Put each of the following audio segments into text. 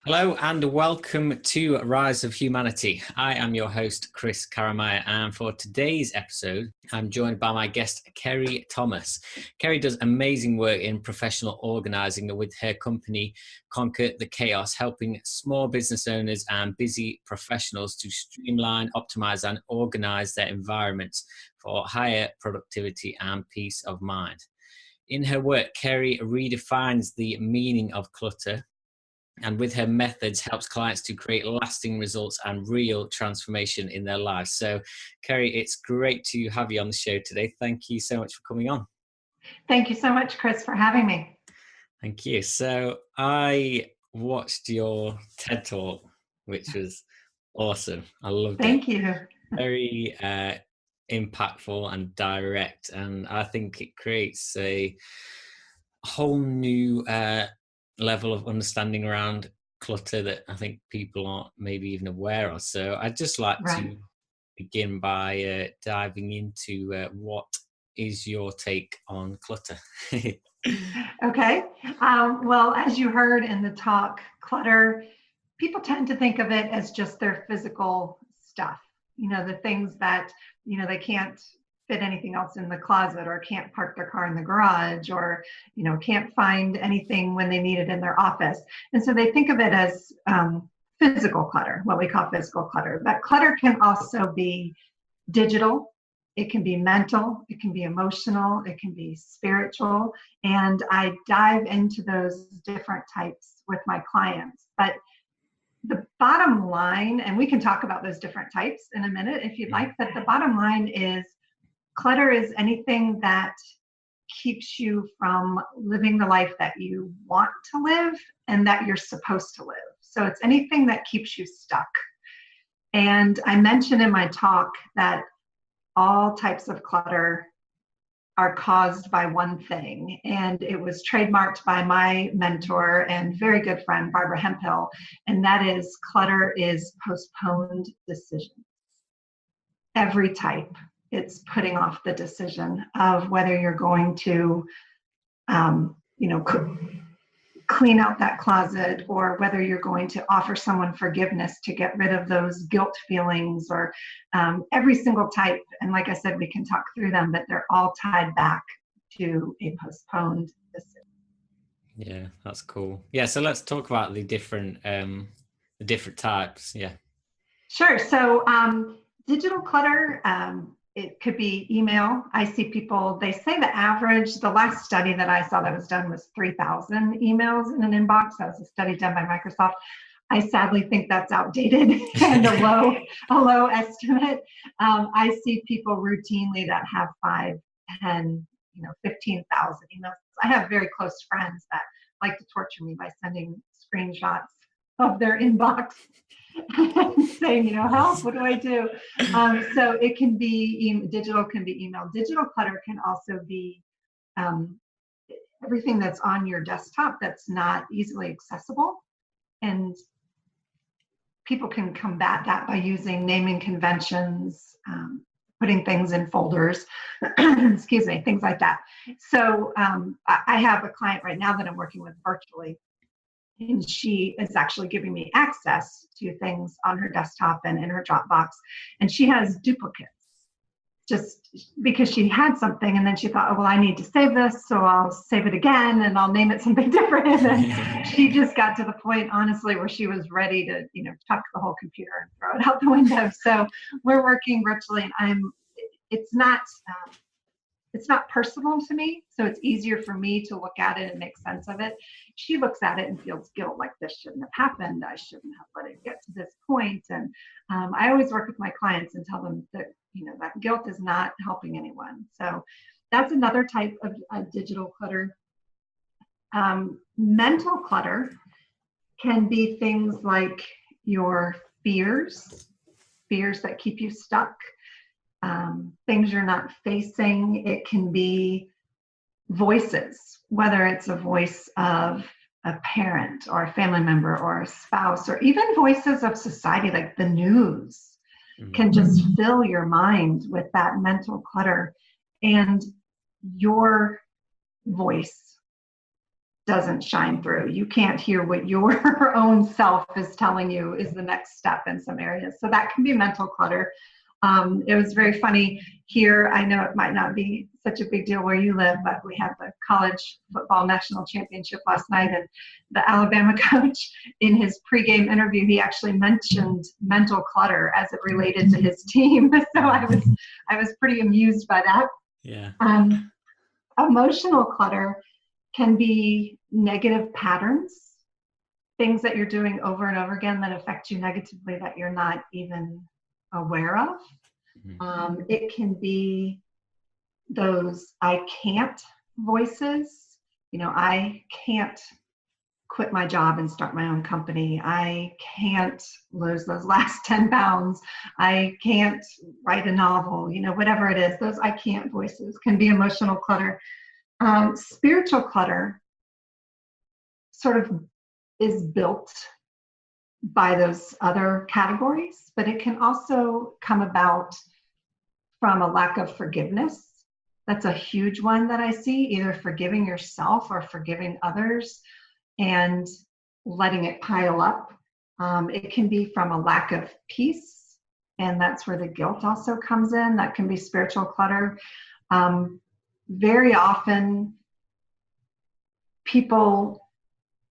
Hello and welcome to Rise of Humanity. I am your host, Chris Karamaya, and for today's episode, I'm joined by my guest, Kerry Thomas. Kerry does amazing work in professional organising with her company, Conquer the Chaos, helping small business owners and busy professionals to streamline, optimise and organise their environments for higher productivity and peace of mind. In her work, Kerry redefines the meaning of clutter, and with her methods helps clients to create lasting results and real transformation in their lives. So, Kerry, it's great to have you on the show today. Thank you so much for coming on. Thank you so much, Chris, for having me. Thank you. So I watched your TED Talk, which was awesome. I loved it. Thank you. Very impactful and direct, and I think it creates a whole new level of understanding around clutter that I think people aren't maybe even aware of. So I'd just like to begin by diving into what is your take on clutter? Okay. Well, as you heard in the talk, clutter, people tend to think of it as just their physical stuff, the things that, they can't fit anything else in the closet, or can't park their car in the garage, or can't find anything when they need it in their office. And so they think of it as physical clutter, what we call physical clutter. But clutter can also be digital, it can be mental, it can be emotional, it can be spiritual, and I dive into those different types with my clients. But the bottom line, and we can talk about those different types in a minute if you'd like, but the bottom line is clutter is anything that keeps you from living the life that you want to live and that you're supposed to live. So it's anything that keeps you stuck. And I mentioned in my talk that all types of clutter are caused by one thing, and it was trademarked by my mentor and very good friend, Barbara Hemphill, and that is clutter is postponed decisions. Every type. It's putting off the decision of whether you're going to, clean out that closet, or whether you're going to offer someone forgiveness to get rid of those guilt feelings, or every single type. And like I said, we can talk through them, but they're all tied back to a postponed decision. Yeah, that's cool. Yeah, so let's talk about the different types. Yeah. Sure. So digital clutter, it could be email. I see people, they say the last study that I saw that was done was 3,000 emails in an inbox. That was a study done by Microsoft. I sadly think that's outdated and a low estimate. I see people routinely that have 5, 10, 15,000 emails. I have very close friends that like to torture me by sending screenshots of their inbox and saying, help, what do I do? So it can be, digital can be email. Digital clutter can also be everything that's on your desktop that's not easily accessible. And people can combat that by using naming conventions, putting things in folders, excuse me, things like that. So I have a client right now that I'm working with virtually, and she is actually giving me access to things on her desktop and in her Dropbox. And she has duplicates just because she had something, and then she thought, oh, well, I need to save this, so I'll save it again and I'll name it something different. And she just got to the point, honestly, where she was ready to, chuck the whole computer and throw it out the window. So we're working virtually, and it's not personal to me, so it's easier for me to look at it and make sense of it. She looks at it and feels guilt, like this shouldn't have happened. I shouldn't have let it get to this point. And I always work with my clients and tell them that, that guilt is not helping anyone. So that's another type of digital clutter. Mental clutter can be things like your fears that keep you stuck. Things you're not facing. It can be voices, whether it's a voice of a parent or a family member or a spouse, or even voices of society, like the news, can just fill your mind with that mental clutter. And your voice doesn't shine through. You can't hear what your own self is telling you is the next step in some areas. So that can be mental clutter. It was very funny here. I know it might not be such a big deal where you live, but we had the college football national championship last night, and the Alabama coach, in his pregame interview, he actually mentioned mental clutter as it related to his team. So I was pretty amused by that. Yeah. Emotional clutter can be negative patterns, things that you're doing over and over again that affect you negatively that you're not even aware of. It can be those I can't voices. I can't quit my job and start my own company. I can't lose those last 10 pounds. I can't write a novel, whatever it is. Those I can't voices can be emotional clutter. Spiritual clutter sort of is built by those other categories, but it can also come about from a lack of forgiveness. That's a huge one that I see, either forgiving yourself or forgiving others and letting it pile up. It can be from a lack of peace, and that's where the guilt also comes in. That can be spiritual clutter. Very often, people,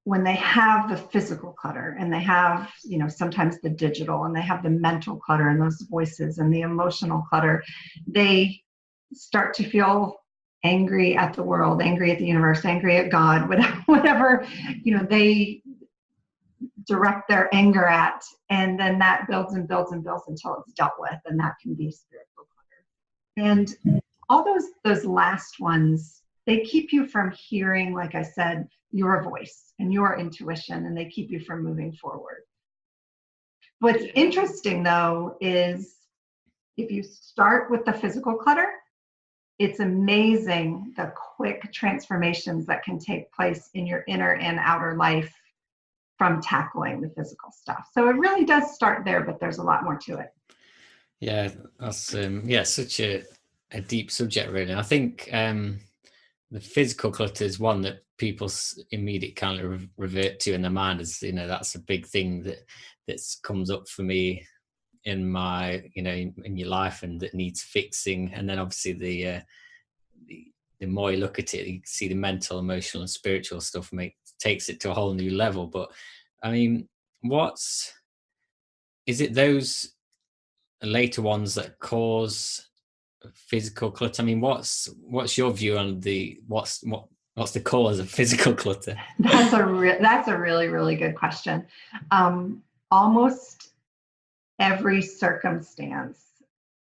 when they have the physical clutter and they have, sometimes the digital, and they have the mental clutter and those voices and the emotional clutter, they start to feel angry at the world, angry at the universe, angry at God, whatever, they direct their anger at, and then that builds and builds and builds until it's dealt with, and that can be spiritual clutter. And all those last ones, they keep you from hearing, like I said, your voice and your intuition, and they keep you from moving forward. What's interesting, though, is if you start with the physical clutter, it's amazing the quick transformations that can take place in your inner and outer life from tackling the physical stuff. So it really does start there, but there's a lot more to it. Yeah, that's such a deep subject, really. I think the physical clutter is one that people immediately kind of revert to in their mind as, that's a big thing that comes up for me in my, in your life, and that needs fixing. And then obviously the more you look at it, you see the mental, emotional, and spiritual stuff takes it to a whole new level. But I mean, is it those later ones that cause physical clutter? I mean, what's your view on what's the cause of physical clutter? That's a really, really good question. Almost every circumstance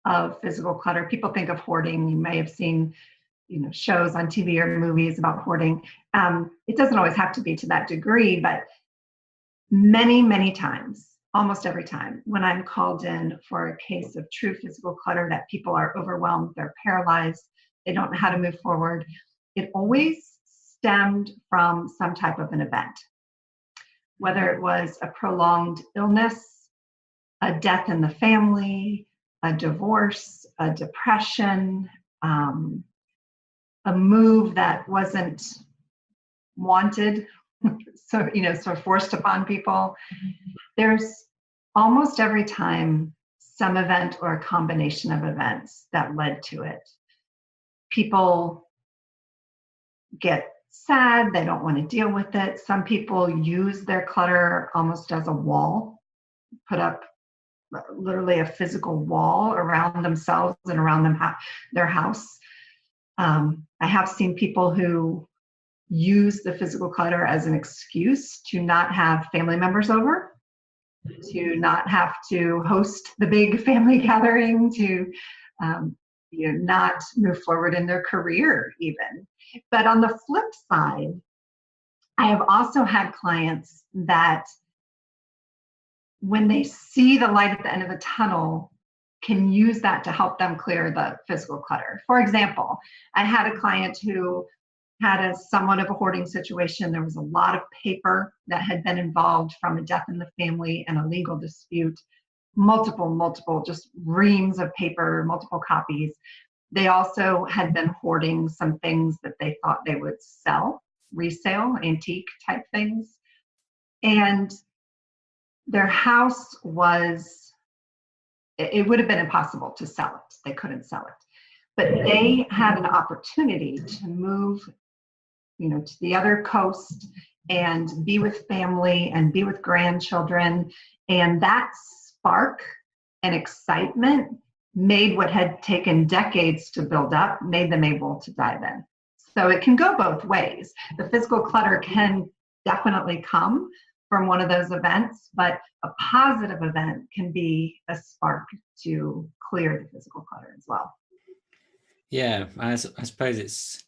of physical clutter, people think of hoarding. You may have seen, shows on TV or movies about hoarding. It doesn't always have to be to that degree, but many, many times, almost every time, when I'm called in for a case of true physical clutter, that people are overwhelmed, they're paralyzed, they don't know how to move forward, it always stemmed from some type of an event. Whether it was a prolonged illness, a death in the family, a divorce, a depression, a move that wasn't wanted, so forced upon people. There's almost every time some event or a combination of events that led to it. People get sad, they don't want to deal with it. Some people use their clutter almost as a wall, put up literally a physical wall around themselves and around their house. I have seen people who use the physical clutter as an excuse to not have family members over, to not have to host the big family gathering, to not move forward in their career even. But on the flip side, I have also had clients that when they see the light at the end of the tunnel, can use that to help them clear the physical clutter. For example, I had a client who had somewhat of a hoarding situation. There was a lot of paper that had been involved from a death in the family and a legal dispute, multiple, just reams of paper, multiple copies. They also had been hoarding some things that they thought they would sell. resale, antique type things. And their house was, it would have been impossible to sell it. They couldn't sell it. But they had an opportunity to move, to the other coast and be with family and be with grandchildren. And that spark and excitement made what had taken decades to build up, made them able to dive in. So it can go both ways. The physical clutter can definitely come from one of those events, but a positive event can be a spark to clear the physical clutter as well. Yeah, I suppose it's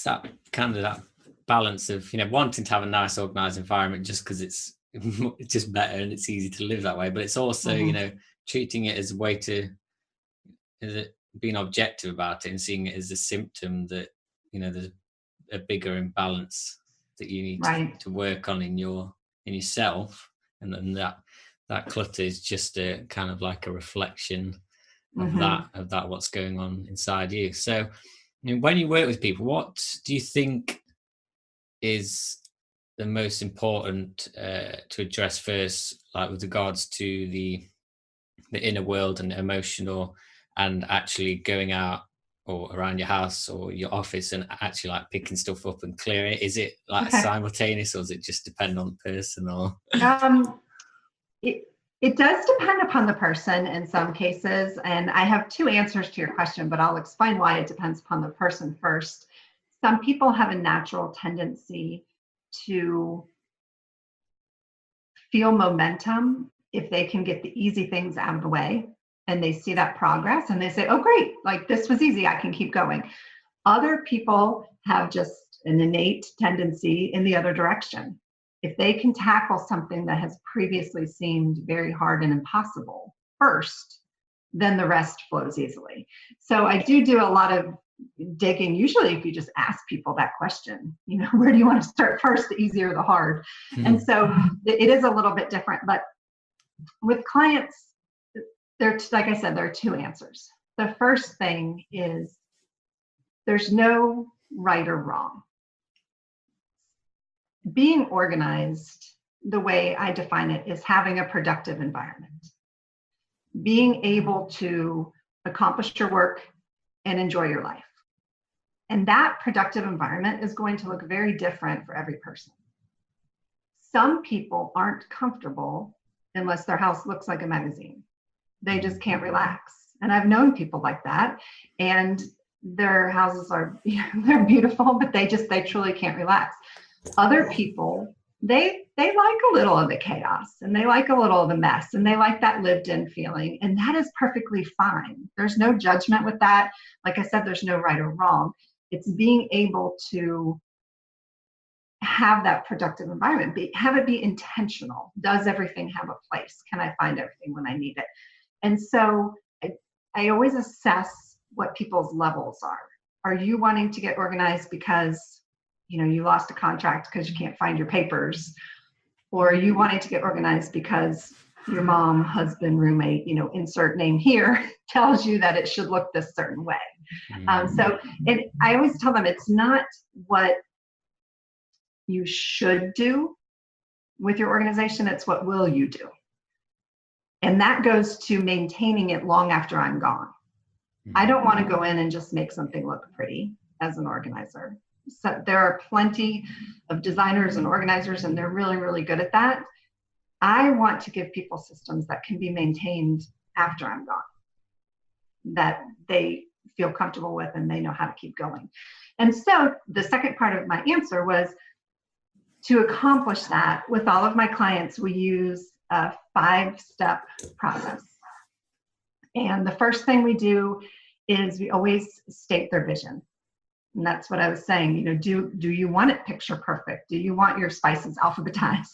that kind of that balance of, wanting to have a nice organized environment just because it's just better and it's easy to live that way. But it's also, treating it as a way to, being objective about it and seeing it as a symptom that, there's a bigger imbalance that you need to work on in yourself. And then that clutter is just a kind of like a reflection of that what's going on inside you. So when you work with people, what do you think is the most important to address first, like with regards to the inner world and emotional, and actually going out or around your house or your office and actually like picking stuff up and clearing it? Is it like simultaneous, or does it just depend on the person? Or it does depend upon the person in some cases, and I have two answers to your question, but I'll explain why it depends upon the person first. Some people have a natural tendency to feel momentum if they can get the easy things out of the way, and they see that progress and they say, oh great, like this was easy, I can keep going. Other people have just an innate tendency in the other direction. If they can tackle something that has previously seemed very hard and impossible first, then the rest flows easily. So I do a lot of digging. Usually if you just ask people that question, where do you want to start first, the easy or the hard? And so it is a little bit different. But with clients, like I said, there are two answers. The first thing is there's no right or wrong. Being organized, the way I define it, is having a productive environment. Being able to accomplish your work and enjoy your life. And that productive environment is going to look very different for every person. Some people aren't comfortable unless their house looks like a magazine. They just can't relax. And I've known people like that, and their houses are, they're beautiful, but they truly can't relax. Other people, they like a little of the chaos, and they like a little of the mess, and they like that lived in feeling, and that is perfectly fine. There's no judgment with that. Like I said, there's no right or wrong. It's being able to have that productive environment, have it be intentional. Does everything have a place? Can I find everything when I need it? And so I always assess what people's levels are. Are you wanting to get organized because you lost a contract because you can't find your papers? Or are you wanting to get organized because your mom, husband, roommate, insert name here, tells you that it should look this certain way? So I always tell them it's not what you should do with your organization, it's what will you do. And that goes to maintaining it long after I'm gone. I don't want to go in and just make something look pretty as an organizer. So there are plenty of designers and organizers, and they're really, really good at that. I want to give people systems that can be maintained after I'm gone, that they feel comfortable with and they know how to keep going. And so the second part of my answer was, to accomplish that with all of my clients, we use a 5-step process. And the first thing we do is we always state their vision. And that's what I was saying, do you want it picture perfect? Do you want your spices alphabetized?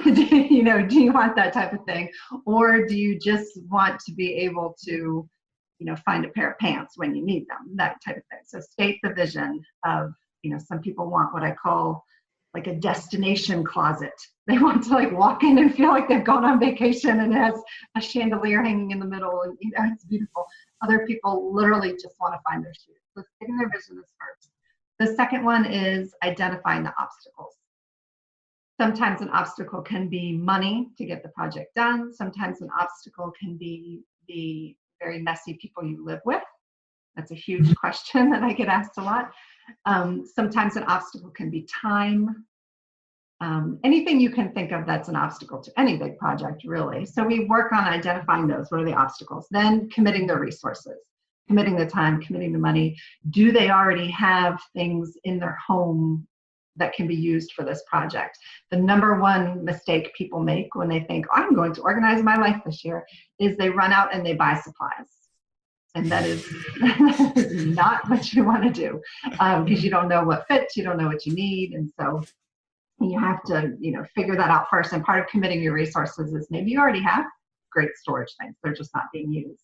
do you want that type of thing? Or do you just want to be able to, find a pair of pants when you need them, that type of thing. So state the vision of, some people want what I call like a destination closet. They want to walk in and feel like they've gone on vacation, and it has a chandelier hanging in the middle, and it's beautiful. Other people literally just want to find their shoes. So stating their vision is first. The second one is identifying the obstacles. Sometimes an obstacle can be money to get the project done. Sometimes an obstacle can be the very messy people you live with. That's a huge question that I get asked a lot. Sometimes an obstacle can be time. Anything you can think of that's an obstacle to any big project, really. So we work on identifying those. What are the obstacles? Then committing the resources, committing the time, committing the money. Do they already have things in their home that can be used for this project? The number one mistake people make when they think, I'm going to organize my life this year, is they run out and they buy supplies. And that is not what you want to do, because you don't know what fits, you don't know what you need. And so you have to, figure that out first. And part of committing your resources is maybe you already have great storage things, they're just not being used.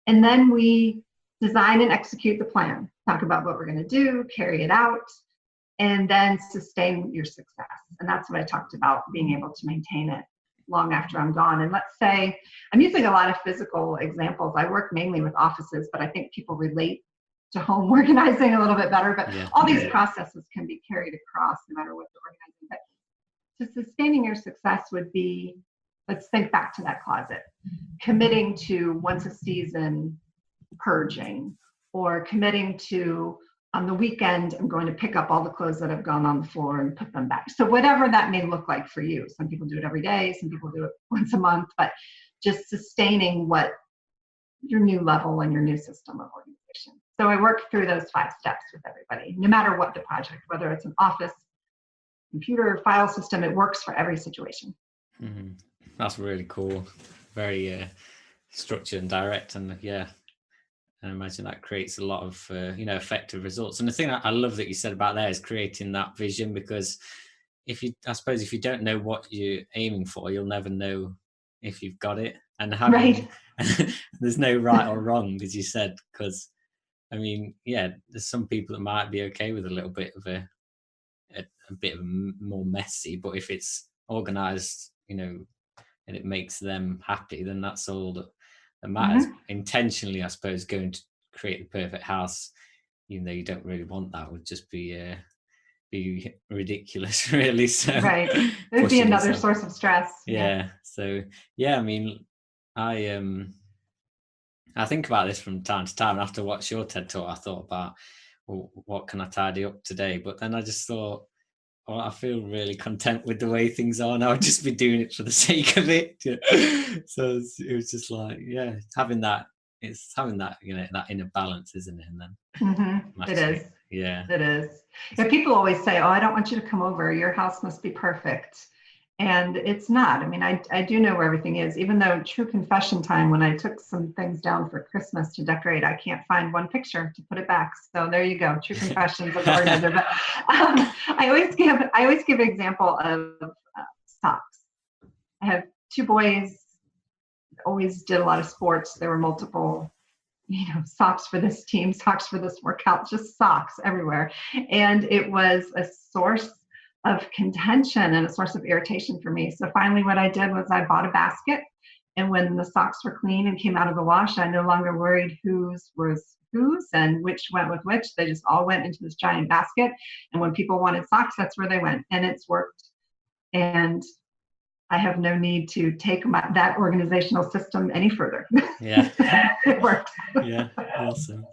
And then we design and execute the plan, talk about what we're going to do, carry it out, and then sustain your success. And that's what I talked about, being able to maintain it long after I'm gone. And let's say, I'm using a lot of physical examples. I work mainly with offices, but I think people relate to home organizing a little bit better. But all these processes can be carried across no matter what you're organizing. But to sustaining your success would be, let's think back to that closet. Committing to once a season purging, or committing to on the weekend, I'm going to pick up all the clothes that have gone on the floor and put them back. So whatever that may look like for you. Some people do it every day, some people do it once a month, but just sustaining what your new level and your new system of organization. So I work through those 5 steps with everybody, no matter what the project, whether it's an office, computer, file system, it works for every situation. Mm-hmm. That's really cool. Very structured and direct, and I imagine that creates a lot of effective results. And the thing I love that you said about there is creating that vision, because if you don't know what you're aiming for, you'll never know if you've got it. And having, there's no right or wrong, as you said, because there's some people that might be okay with a little bit of a bit more messy, but if it's organized, and it makes them happy, then that's all that matters. Mm-hmm. Intentionally, I suppose, going to create the perfect house, even though you don't really want that, would just be ridiculous, really. So right, it would be another source of stress. So I think about this from time to time. After watching your TED talk, I thought about, well, what can I tidy up today? But then I just thought, well, I feel really content with the way things are, and I would just be doing it for the sake of it. So it was just like, having that that inner balance, isn't it? And then it is. Yeah, it is. People always say, "Oh, I don't want you to come over. Your house must be perfect," and it's not. I mean, I do know where everything is. Even though, true confession time, when I took some things down for Christmas to decorate, I can't find one picture to put it back. So there you go, true confessions of the organizer. But I always give an example of socks. I have 2 boys. Always did a lot of sports. There were multiple, socks for this team, socks for this workout, just socks everywhere. And it was a source of contention and a source of irritation for me. So finally what I did was I bought a basket, and when the socks were clean and came out of the wash, I no longer worried whose was whose and which went with which. They just all went into this giant basket. And when people wanted socks, that's where they went. And it's worked. And I have no need to take that organizational system any further. Yeah. It works. Yeah, awesome.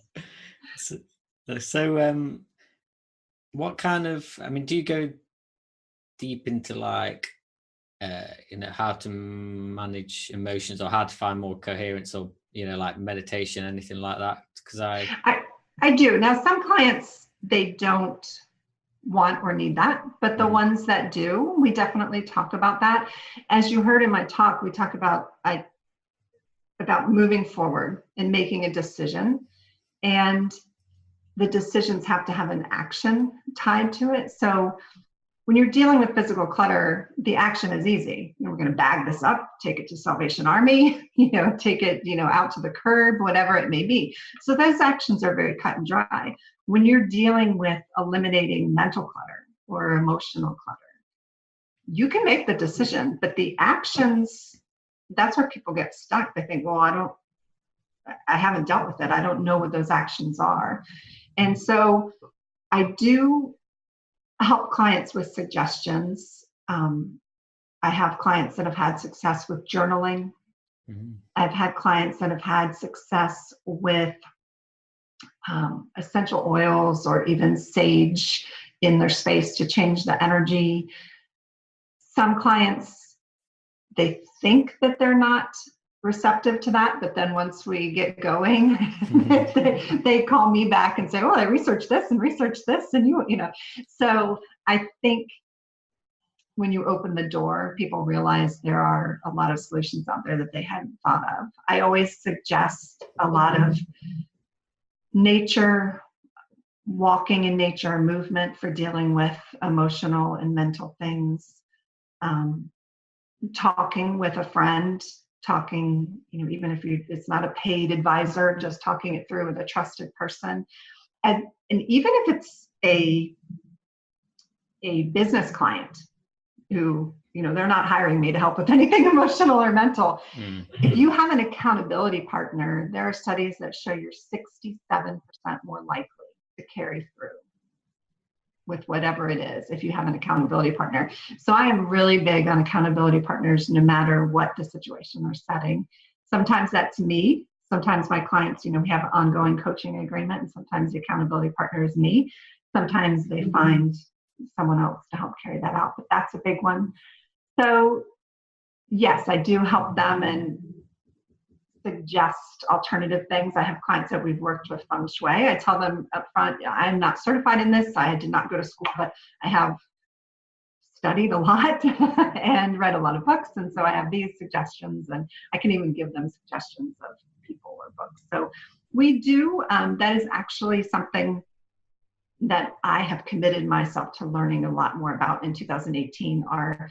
So what kind of, do you go deep into how to manage emotions, or how to find more coherence, or like meditation, anything like that? Because I do. Now, some clients, they don't want or need that, but the ones that do, we definitely talk about that. As you heard in my talk, we talk about moving forward and making a decision, and the decisions have to have an action tied to it. So when you're dealing with physical clutter, the action is easy. We're going to bag this up, take it to Salvation Army, take it, out to the curb, whatever it may be. So those actions are very cut and dry. When you're dealing with eliminating mental clutter or emotional clutter, you can make the decision, but the actions, that's where people get stuck. They think, well, I haven't dealt with it. I don't know what those actions are. And so I do help clients with suggestions. I have clients that have had success with journaling. Mhm. I've had clients that have had success with essential oils or even sage in their space to change the energy. Some clients, they think that they're not receptive to that, but then once we get going, they call me back and say, well, I researched this and researched this, and you know. So I think when you open the door, people realize there are a lot of solutions out there that they hadn't thought of. I always suggest a lot of nature, walking in nature, movement for dealing with emotional and mental things, talking with a friend, talking, even if it's not a paid advisor, just talking it through with a trusted person. And even if it's a business client who, they're not hiring me to help with anything emotional or mental. If you have an accountability partner, there are studies that show you're 67% more likely to carry through with whatever it is if you have an accountability partner. So I am really big on accountability partners no matter what the situation or setting. Sometimes that's me. Sometimes my clients, we have an ongoing coaching agreement, and sometimes the accountability partner is me. Sometimes they find someone else to help carry that out, but that's a big one. So yes, I do help them and suggest alternative things. I have clients that we've worked with feng shui. I tell them up front, I'm not certified in this. I did not go to school, but I have studied a lot and read a lot of books. And so I have these suggestions, and I can even give them suggestions of people or books. So we do, that is actually something that I have committed myself to learning a lot more about in 2018 are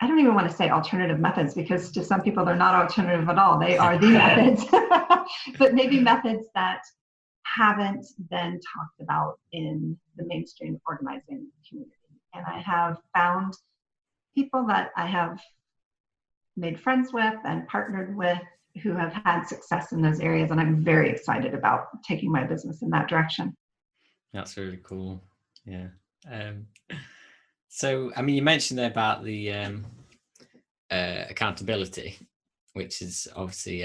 I don't even want to say alternative methods, because to some people they're not alternative at all. They are the methods, but maybe methods that haven't been talked about in the mainstream organizing community. And I have found people that I have made friends with and partnered with who have had success in those areas. And I'm very excited about taking my business in that direction. That's really cool. Yeah. So, you mentioned there about the accountability, which is obviously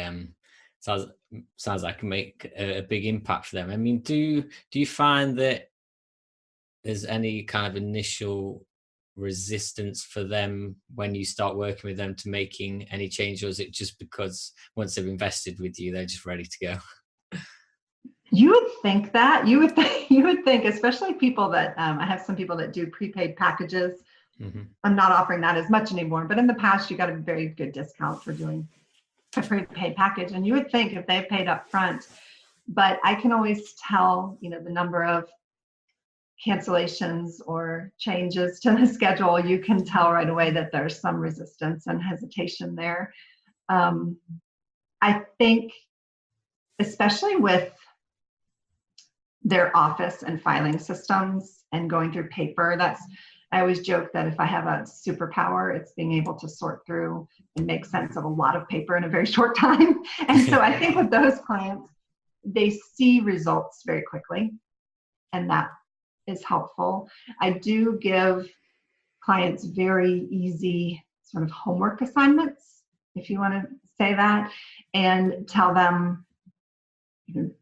sounds like it can make a big impact for them. Do you find that there's any kind of initial resistance for them when you start working with them to making any change, or is it just because once they've invested with you, they're just ready to go? You would think that. You would think, especially people that I have some people that do prepaid packages. Mm-hmm. I'm not offering that as much anymore, but in the past, you got a very good discount for doing a prepaid package, and you would think if they paid up front. But I can always tell, the number of cancellations or changes to the schedule. You can tell right away that there's some resistance and hesitation there. I think, especially with their office and filing systems and going through paper, I always joke that if I have a superpower, it's being able to sort through and make sense of a lot of paper in a very short time. And so I think with those clients, they see results very quickly, and that is helpful. I do give clients very easy sort of homework assignments, if you want to say that, and tell them,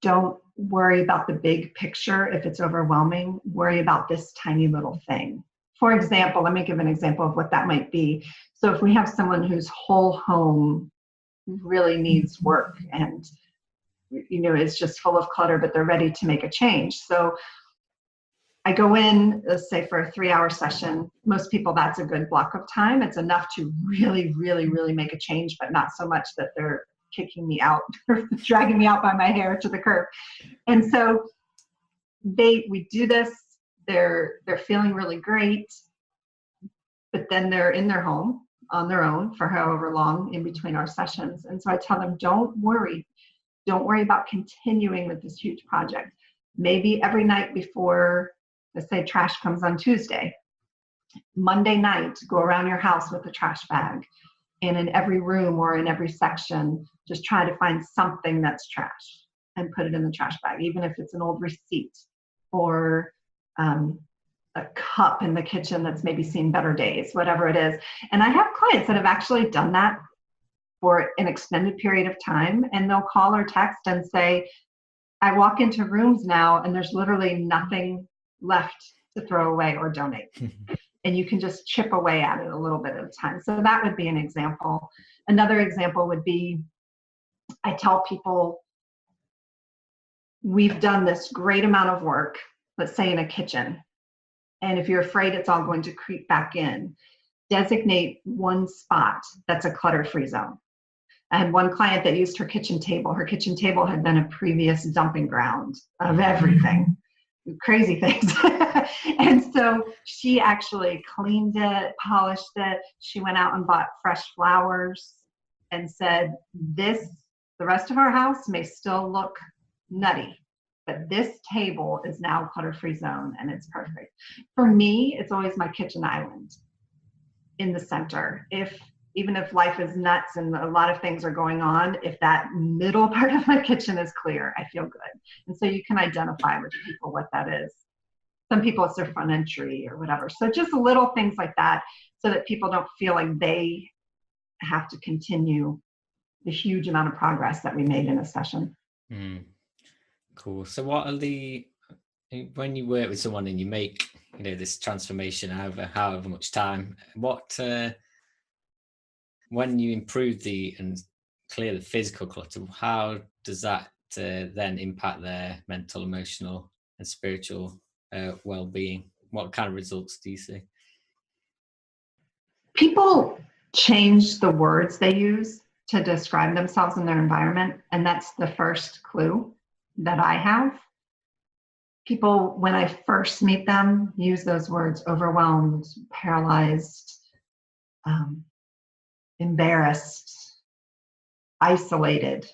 don't worry about the big picture. If it's overwhelming, worry about this tiny little thing. For example, let me give an example of what that might be. So if we have someone whose whole home really needs work and, is just full of clutter, but they're ready to make a change. So I go in, let's say for a 3-hour session. Most people, that's a good block of time. It's enough to really, really, really make a change, but not so much that they're kicking me out or dragging me out by my hair to the curb. And so we do this, they're feeling really great, but then they're in their home on their own for however long in between our sessions. And so I tell them, don't worry about continuing with this huge project. Maybe every night before, let's say trash comes on Tuesday, Monday night, go around your house with a trash bag. And in every room or in every section, just try to find something that's trash and put it in the trash bag, even if it's an old receipt. or a cup in the kitchen that's maybe seen better days, whatever it is. And I have clients that have actually done that for an extended period of time, and they'll call or text and say, I walk into rooms now and there's literally nothing left to throw away or donate. And you can just chip away at it a little bit at a time. So that would be an example. Another example would be, I tell people, we've done this great amount of work, let's say in a kitchen. And if you're afraid it's all going to creep back in, designate one spot that's a clutter-free zone. I had one client that used her kitchen table. Her kitchen table had been a previous dumping ground of everything, crazy things. And so she actually cleaned it, polished it. She went out and bought fresh flowers and said, the rest of our house may still look nutty, but this table is now clutter-free zone and it's perfect. For me, it's always my kitchen island in the center. Even if life is nuts and a lot of things are going on, if that middle part of my kitchen is clear, I feel good. And so you can identify with people what that is. Some people, it's their front entry or whatever. So just little things like that so that people don't feel like they have to continue the huge amount of progress that we made in a session. Cool. So what are when you work with someone and you make, this transformation however much time, when you improve and clear the physical clutter, how does that then impact their mental, emotional, and spiritual well-being? What kind of results do you see? People change the words they use to describe themselves in their environment, and that's the first clue that I have. People, when I first meet them, use those words: overwhelmed, paralyzed, embarrassed, isolated,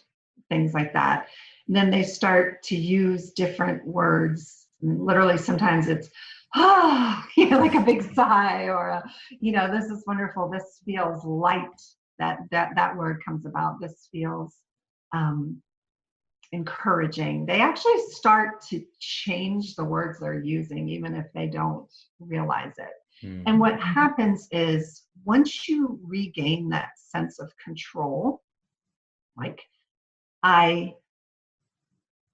things like that. And then they start to use different words. Literally, sometimes it's, like a big sigh, or this is wonderful. This feels light. That word comes about. This feels encouraging. They actually start to change the words they're using, even if they don't realize it. And what happens is, once you regain that sense of control, like I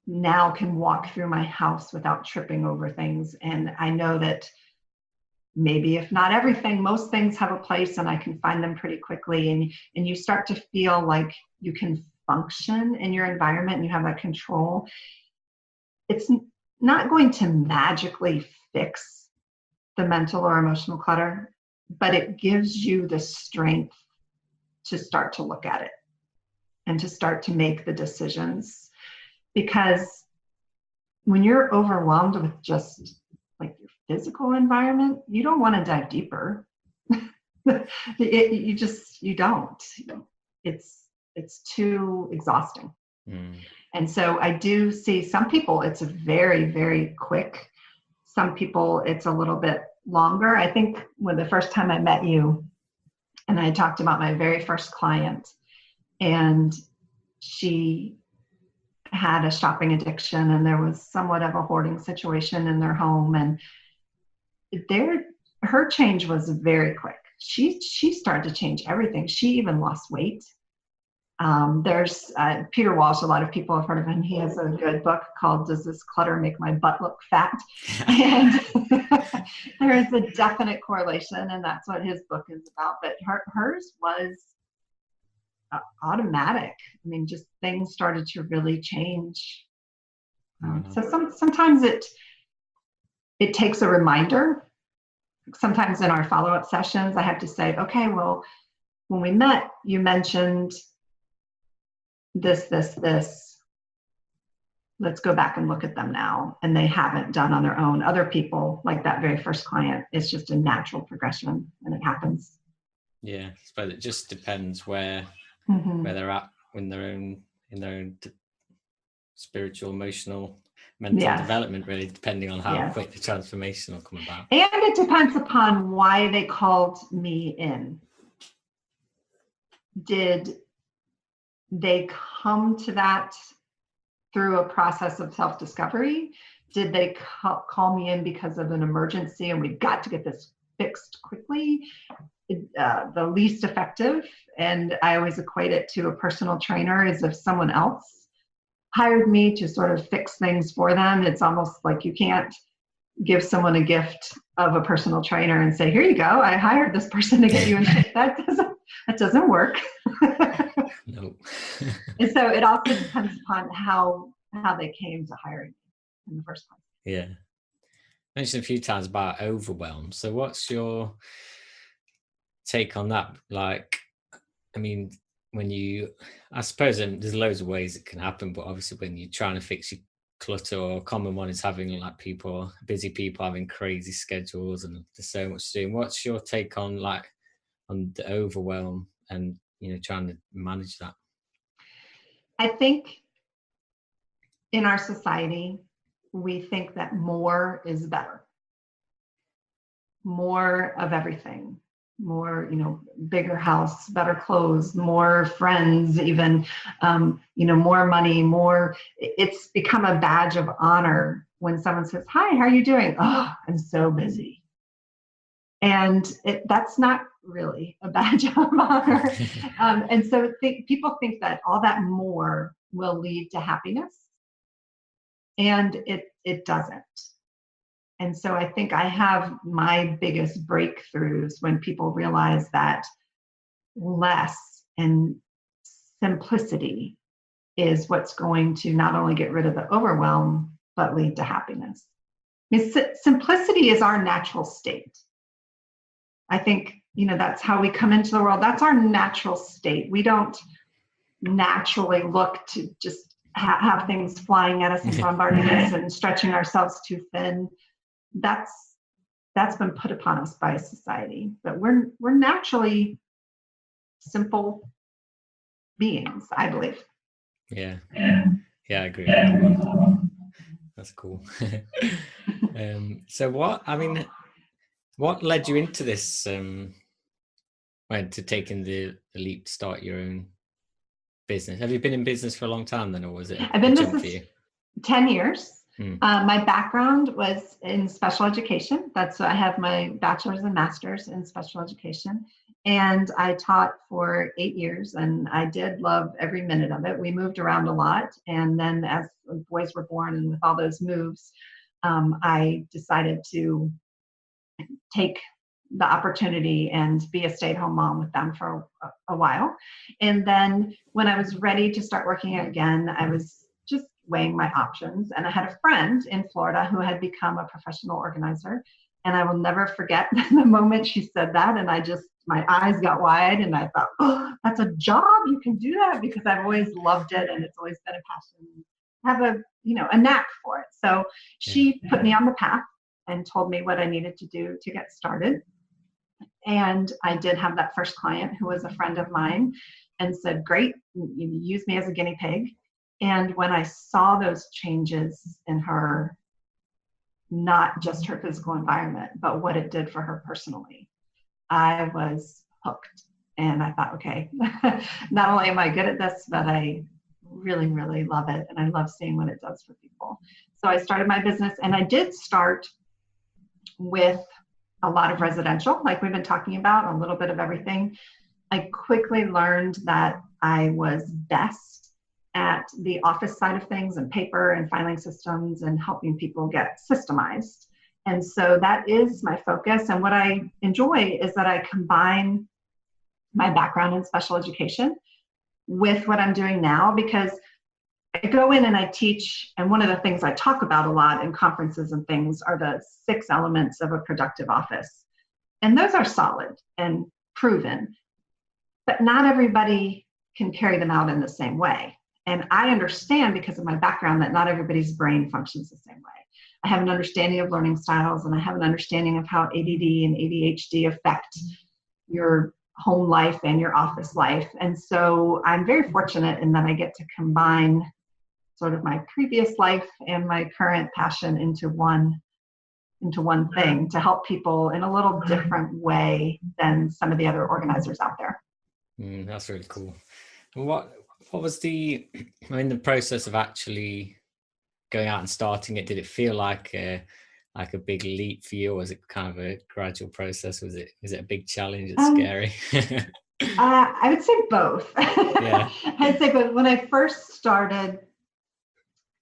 now can walk through my house without tripping over things. And I know that maybe, if not everything, most things have a place and I can find them pretty quickly. And you start to feel like you can function in your environment and you have that control. It's not going to magically fix the mental or emotional clutter, but it gives you the strength to start to look at it and to start to make the decisions. Because when you're overwhelmed with just like your physical environment, you don't want to dive deeper. You don't. It's too exhausting. And so I do see some people, it's a very, very quick. Some people, it's a little bit longer. I think when the first time I met you and I talked about my very first client, and she had a shopping addiction and there was somewhat of a hoarding situation in their home, and her change was very quick. She started to change everything. She even lost weight. There's Peter Walsh. A lot of people have heard of him. He has a good book called "Does This Clutter Make My Butt Look Fat?" And there is a definite correlation, and that's what his book is about. But hers was automatic. I mean, just things started to really change. So sometimes it takes a reminder. Sometimes in our follow-up sessions, I have to say, okay, well, when we met, you mentioned this. Let's go back and look at them now. And they haven't done on their own. Other people, like that very first client, it's just a natural progression and it happens. Yeah, but it just depends where they're at in their own spiritual, emotional, mental development, really, depending on how quick the transformation will come about. And it depends upon why they called me in. Did they come to that through a process of self-discovery? did they call me in because of an emergency and we've got to get this fixed quickly? The least effective, and I always equate it to a personal trainer, is if someone else hired me to sort of fix things for them. It's almost like you can't give someone a gift of a personal trainer and say, here you go, I hired this person to get you in shape. That doesn't work. No. And so it also depends upon how they came to hiring me in the first place. Yeah. Mentioned a few times about overwhelm. So what's your take on that? Like, I mean, I suppose there's loads of ways it can happen, but obviously when you're trying to fix your clutter, or a common one is having like busy people having crazy schedules and there's so much to do. What's your take on the overwhelm and, trying to manage that? I think in our society, we think that more is better. More of everything. More, bigger house, better clothes, more friends, even, more money, more. It's become a badge of honor when someone says, hi, how are you doing? Oh, I'm so busy. And that's not really a badge of honor. And so people think that all that more will lead to happiness. And it doesn't. And so I think I have my biggest breakthroughs when people realize that less and simplicity is what's going to not only get rid of the overwhelm, but lead to happiness. I mean, simplicity is our natural state. I think, that's how we come into the world. That's our natural state. We don't naturally look to just have things flying at us and bombarding us and stretching ourselves too thin. That's been put upon us by society, but we're naturally simple beings, I believe. Yeah, I agree. That's cool. So what led you into this, to taking the leap to start your own business? Have you been in business for a long time then, or was it I've been in for business you? 10 years. My background was in special education. I have my bachelor's and master's in special education. And I taught for 8 years, and I did love every minute of it. We moved around a lot. And then as boys were born and with all those moves, I decided to take the opportunity and be a stay-at-home mom with them for a while. And then when I was ready to start working again, I was just weighing my options. And I had a friend in Florida who had become a professional organizer. And I will never forget the moment she said that. And my eyes got wide and I thought, oh, that's a job. You can do that, because I've always loved it. And it's always been a passion. I have a knack for it. So she put me on the path and told me what I needed to do to get started. And I did have that first client who was a friend of mine and said, great, you use me as a guinea pig. And when I saw those changes in her, not just her physical environment, but what it did for her personally, I was hooked. And I thought, okay, not only am I good at this, but I really, really love it. And I love seeing what it does for people. So I started my business, and I did start with a lot of residential, like we've been talking about, a little bit of everything. I quickly learned that I was best at the office side of things and paper and filing systems and helping people get systemized. And so that is my focus. And what I enjoy is that I combine my background in special education with what I'm doing now, because I go in and I teach, and one of the things I talk about a lot in conferences and things are the 6 elements of a productive office. And those are solid and proven, but not everybody can carry them out in the same way. And I understand, because of my background, that not everybody's brain functions the same way. I have an understanding of learning styles, and I have an understanding of how ADD and ADHD affect your home life and your office life. And so I'm very fortunate in that I get to combine sort of my previous life and my current passion into one thing to help people in a little different way than some of the other organizers out there. That's really cool. And what was the process of actually going out and starting it, did it feel like a big leap for you, or was it kind of a gradual process? Was it a big challenge? It's scary. I would say both. Yeah. I'd say, but when I first started,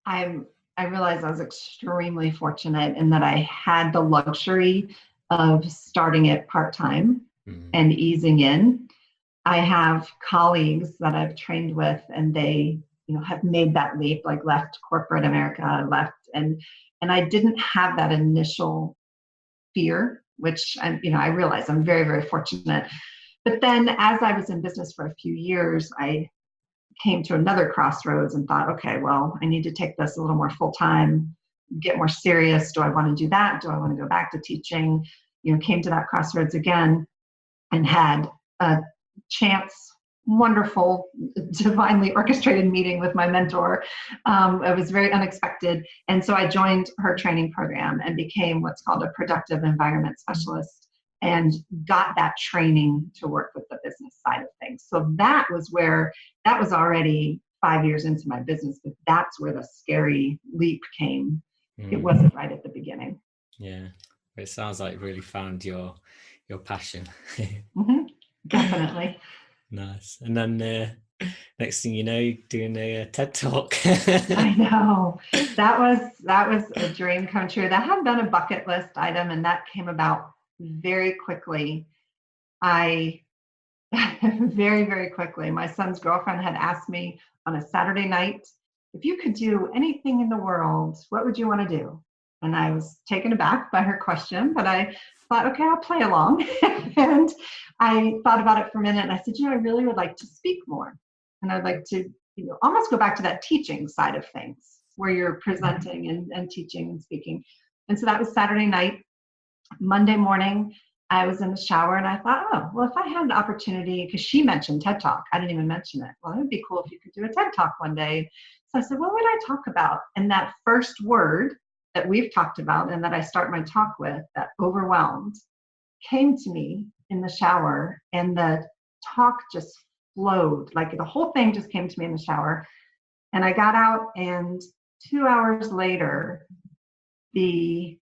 I realized I was extremely fortunate in that I had the luxury of starting it part-time and easing in. I have colleagues that I've trained with, and they, have made that leap, like left corporate America, and I didn't have that initial fear, which I realize I'm very, very fortunate. But then as I was in business for a few years, I came to another crossroads and thought, okay, well, I need to take this a little more full time, get more serious. Do I want to do that? Do I want to go back to teaching? Came to that crossroads again and had a chance, wonderful, divinely orchestrated meeting with my mentor. It was very unexpected. And so I joined her training program and became what's called a productive environment specialist, and got that training to work with the business side of things. So that was already 5 years into my business, but that's where the scary leap came. It wasn't right at the beginning. Yeah. It sounds like you really found your passion. Definitely. Nice. And then next thing you know, you're doing a TED Talk. I know. That was a dream come true. That had been a bucket list item, and that came about very quickly. Very, very quickly, my son's girlfriend had asked me on a Saturday night, if you could do anything in the world, what would you want to do? And I was taken aback by her question, but I thought, okay, I'll play along. And I thought about it for a minute, and I said, I really would like to speak more. And I'd like to, almost go back to that teaching side of things, where you're presenting and teaching and speaking. And so that was Saturday night. Monday morning, I was in the shower and I thought, oh, well, if I had an opportunity, because she mentioned TED Talk, I didn't even mention it. Well, it would be cool if you could do a TED Talk one day. So I said, what would I talk about? And that first word that we've talked about and that I start my talk with, that overwhelmed, came to me in the shower, and the talk just flowed. Like the whole thing just came to me in the shower. And I got out, and 2 hours later, the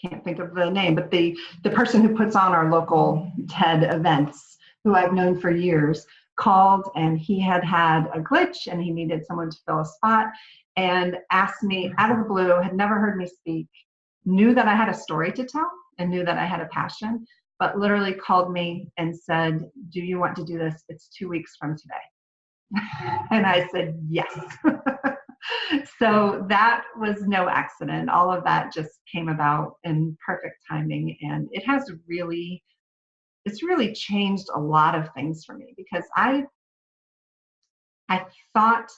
can't think of the name, but the person who puts on our local TED events, who I've known for years, called, and he had a glitch and he needed someone to fill a spot, and asked me out of the blue, had never heard me speak, knew that I had a story to tell and knew that I had a passion, but literally called me and said, do you want to do this? It's 2 weeks from today. And I said, yes. So that was no accident. All of that just came about in perfect timing. And it's really changed a lot of things for me, because I thought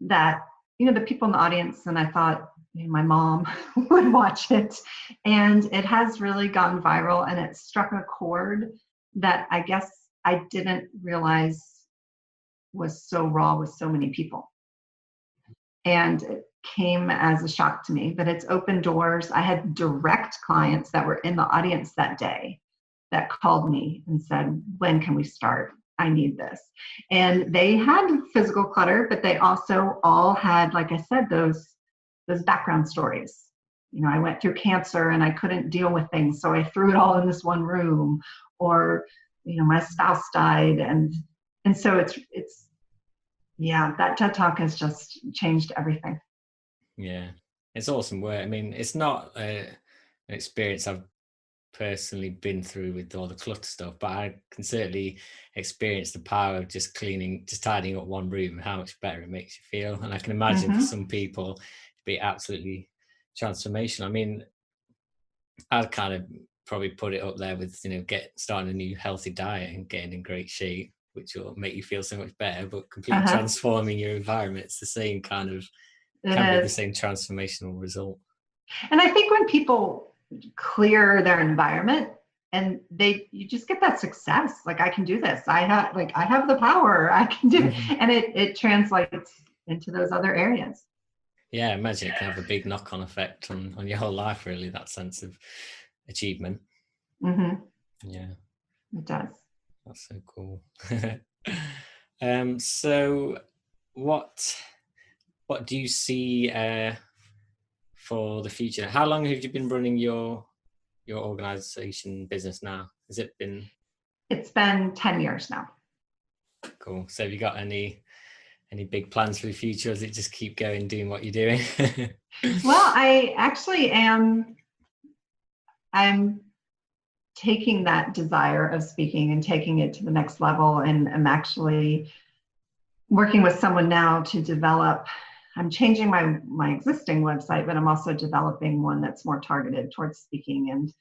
that, the people in the audience, and I thought my mom would watch it, and it has really gone viral, and it struck a chord that I guess I didn't realize was so raw with so many people. And it came as a shock to me, but it's opened doors. I had direct clients that were in the audience that day that called me and said, when can we start? I need this. And they had physical clutter, but they also all had, like I said, those background stories. I went through cancer and I couldn't deal with things, so I threw it all in this one room. Or, my spouse died, and so it's that TED Talk has just changed everything. Yeah, it's awesome work. I mean, it's not an experience I've personally been through with all the clutter stuff, but I can certainly experience the power of just tidying up one room, and how much better it makes you feel. And I can imagine for some people it'd be absolutely transformational. I mean, I'd kind of probably put it up there with, starting a new healthy diet and getting in great shape, which will make you feel so much better, but completely transforming your environment. It's the same kind of, can be the same transformational result. And I think when people clear their environment, and you just get that success, like, I can do this. I have the power, I can do, and it translates into those other areas. Yeah, I imagine it can have a big knock-on effect on your whole life, really, that sense of achievement. Yeah. It does. That's so cool. So what do you see for the future? How long have you been running your organization business now? Has it been? It's been 10 years now. Cool. So have you got any big plans for the future, or does it just keep going doing what you're doing? Well, I actually I'm taking that desire of speaking and taking it to the next level, and I'm actually working with someone now to develop. I'm changing my existing website, but I'm also developing one that's more targeted towards speaking. And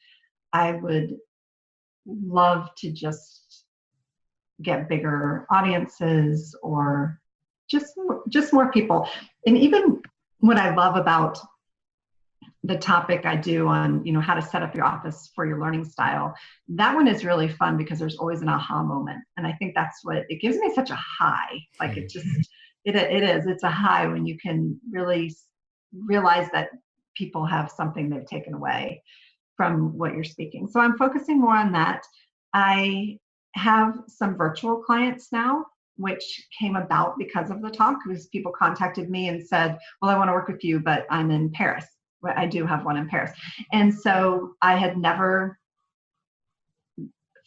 I would love to just get bigger audiences, or just more people. And even what I love about the topic I do on, how to set up your office for your learning style, that one is really fun because there's always an aha moment. And I think that's what it gives me, such a high. Like it is, it's a high when you can really realize that people have something they've taken away from what you're speaking. So I'm focusing more on that. I have some virtual clients now, which came about because of the talk, because people contacted me and said, well, I want to work with you, but I'm in Paris. I do have one in Paris. And so I had never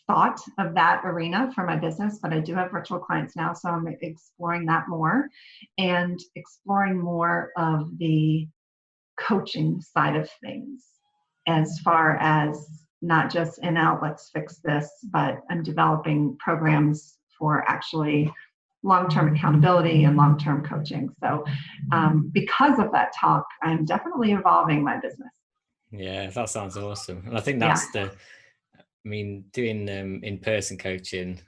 thought of that arena for my business, but I do have virtual clients now. So I'm exploring that more, and exploring more of the coaching side of things, as far as not just in out, let's fix this, but I'm developing programs for actually long-term accountability and long-term coaching. So because of that talk, I'm definitely evolving my business. Yeah, that sounds awesome. And I think that's doing in-person coaching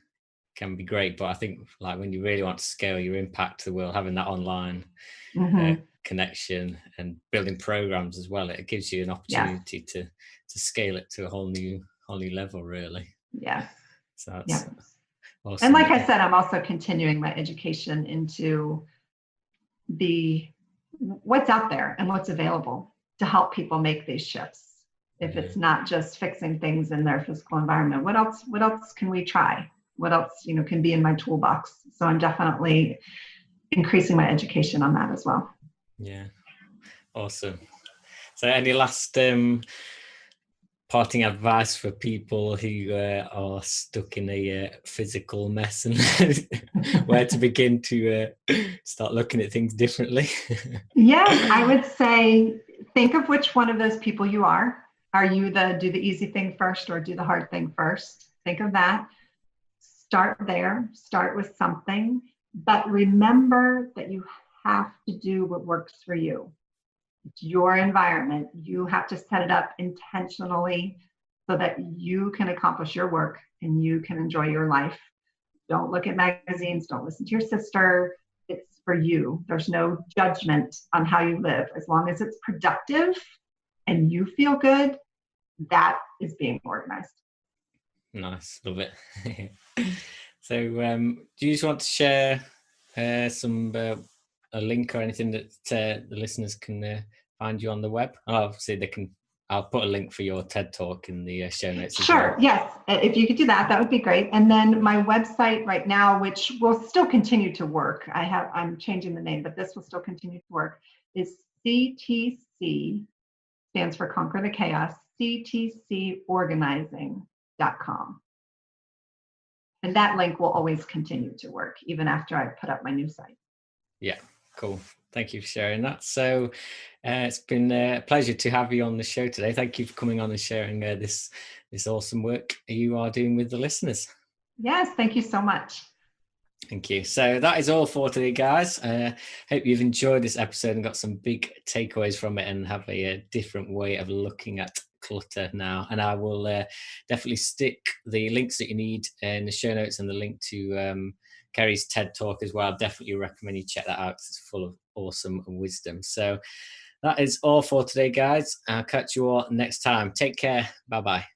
can be great, but I think like when you really want to scale your impact to the world, having that online connection and building programs as well, it gives you an opportunity to scale it to a whole new level, really. Yes. So that's awesome. And like I said, I'm also continuing my education into what's out there and what's available to help people make these shifts. If it's not just fixing things in their physical environment, what else can we try? What else, can be in my toolbox? So I'm definitely increasing my education on that as well. Yeah. Awesome. So any last parting advice for people who are stuck in a physical mess, and where to begin to start looking at things differently? Yes, I would say think of which one of those people you are. Are you do the easy thing first or do the hard thing first? Think of that. Start there. Start with something. But remember that you have to do what works for you. It's your environment. You have to set it up intentionally so that you can accomplish your work and you can enjoy your life. Don't look at magazines. Don't listen to your sister. It's for you. There's no judgment on how you live. As long as it's productive and you feel good, that is being organized. Nice. Love it. So do you just want to share a link or anything that the listeners can find you on the web? Obviously I'll put a link for your TED Talk in the show notes. Sure. Yes. If you could do that, that would be great. And then my website right now, which will still continue to work, I'm changing the name, but this will still continue to work, is CTC, stands for Conquer the Chaos, ctcorganizing.com. And that link will always continue to work, even after I put up my new site. Yeah, cool. Thank you for sharing that. So it's been a pleasure to have you on the show today. Thank you for coming on and sharing this awesome work you are doing with the listeners. Yes, thank you so much. Thank you. So that is all for today, guys. Hope you've enjoyed this episode and got some big takeaways from it and have a different way of looking at clutter now. And I will definitely stick the links that you need in the show notes and the link to Kerry's TED Talk as well. I definitely recommend you check that out. It's full of awesome wisdom. So that is all for today, guys. I'll catch you all next time. Take care. Bye-bye.